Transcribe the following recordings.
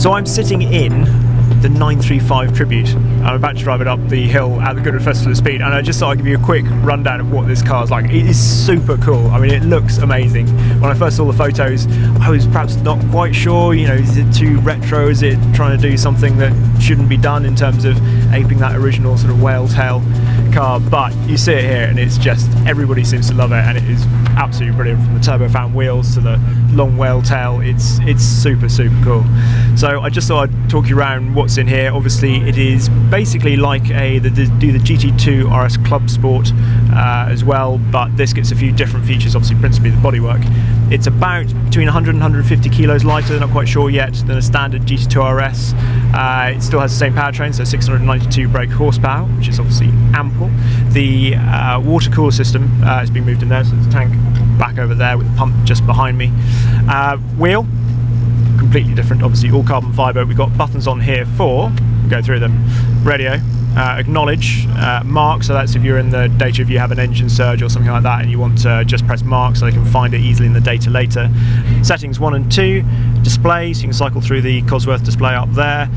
So I'm sitting in the 935 Tribute. I'm about to drive it up the hill at the Goodwood Festival of Speed, and I just thought I'd give you a quick rundown of what this car's like. It is super cool. I mean, it looks amazing. When I first saw the photos, I was perhaps not quite sure, you know, is it too retro? Is it trying to do something that shouldn't be done in terms of aping that original sort of whale tail car? But you see it here, and it's just, everybody seems to love it, and it is absolutely brilliant, from the turbofan wheels to the long whale tail. It's super cool. So I just thought I'd talk you around what's in here. Obviously it is basically like the GT2 RS Club Sport as well, but this gets a few different features, obviously principally the bodywork. It's about between 100 and 150 kilos lighter, not quite sure yet, than a standard GT2 RS. It still has the same powertrain, so 692 brake horsepower, which is obviously ample. The water cooler system has been moved in there, so there's a tank back over there with the pump just behind me. Wheel, completely different, obviously all carbon fibre. We've got buttons on here for, go through them, radio, acknowledge, mark, so that's if you're in the data, if you have an engine surge or something like that and you want to just press mark so they can find it easily in the data later. Settings 1 and 2, display, so you can cycle through the Cosworth display up there,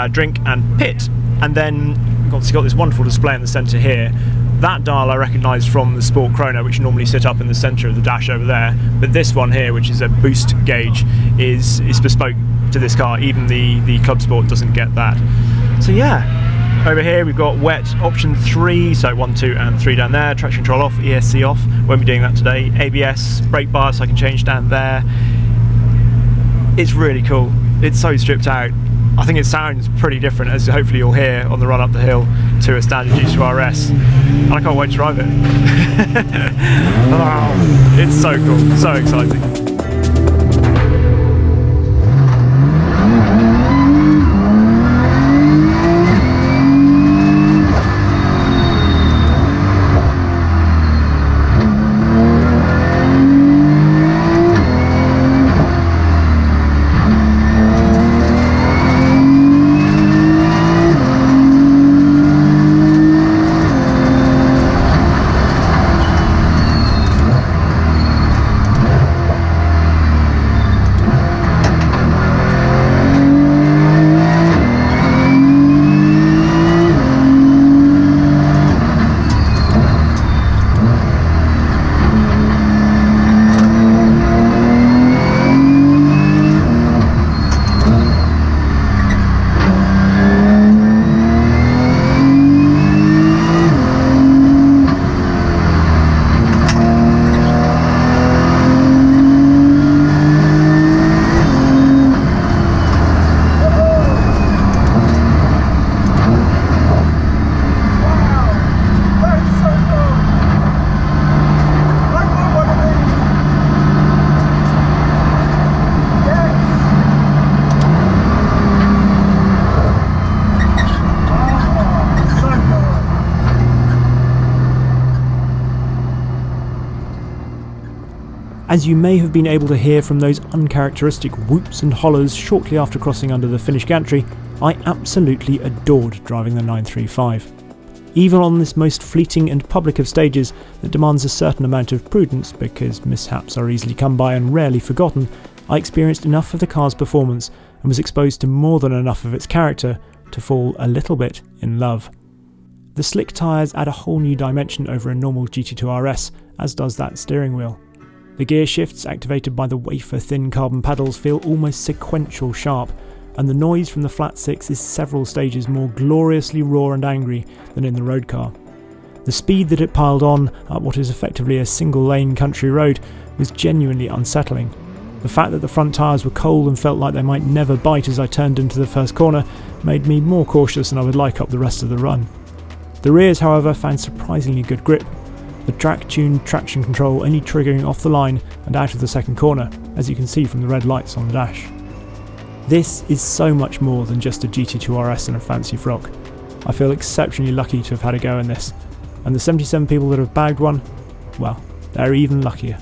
drink and pit, and then we've obviously got this wonderful display in the centre here. That dial I recognise from the Sport Chrono, which normally sit up in the centre of the dash over there, but this one here, which is a boost gauge, is bespoke to this car. Even the Club Sport doesn't get that. So yeah, over here we've got wet option 3, so 1, 2 and 3 down there, traction control off, ESC off, won't be doing that today, ABS, brake bar, so I can change down there. It's really cool, it's so stripped out. I think it sounds pretty different, as hopefully you'll hear on the run up the hill to a standard GT2 RS, and I can't wait to drive it. Oh, it's so cool, so exciting. As you may have been able to hear from those uncharacteristic whoops and hollers shortly after crossing under the Finnish gantry, I absolutely adored driving the 935. Even on this most fleeting and public of stages that demands a certain amount of prudence because mishaps are easily come by and rarely forgotten, I experienced enough of the car's performance and was exposed to more than enough of its character to fall a little bit in love. The slick tyres add a whole new dimension over a normal GT2 RS, as does that steering wheel. The gear shifts activated by the wafer-thin carbon paddles feel almost sequential sharp, and the noise from the flat six is several stages more gloriously raw and angry than in the road car. The speed that it piled on up what is effectively a single-lane country road was genuinely unsettling. The fact that the front tyres were cold and felt like they might never bite as I turned into the first corner made me more cautious than I would like up the rest of the run. The rears, however, found surprisingly good grip, the track-tuned traction control only triggering off the line and out of the second corner, as you can see from the red lights on the dash. This is so much more than just a GT2 RS and a fancy frock. I feel exceptionally lucky to have had a go in this, and the 77 people that have bagged one, well, they're even luckier.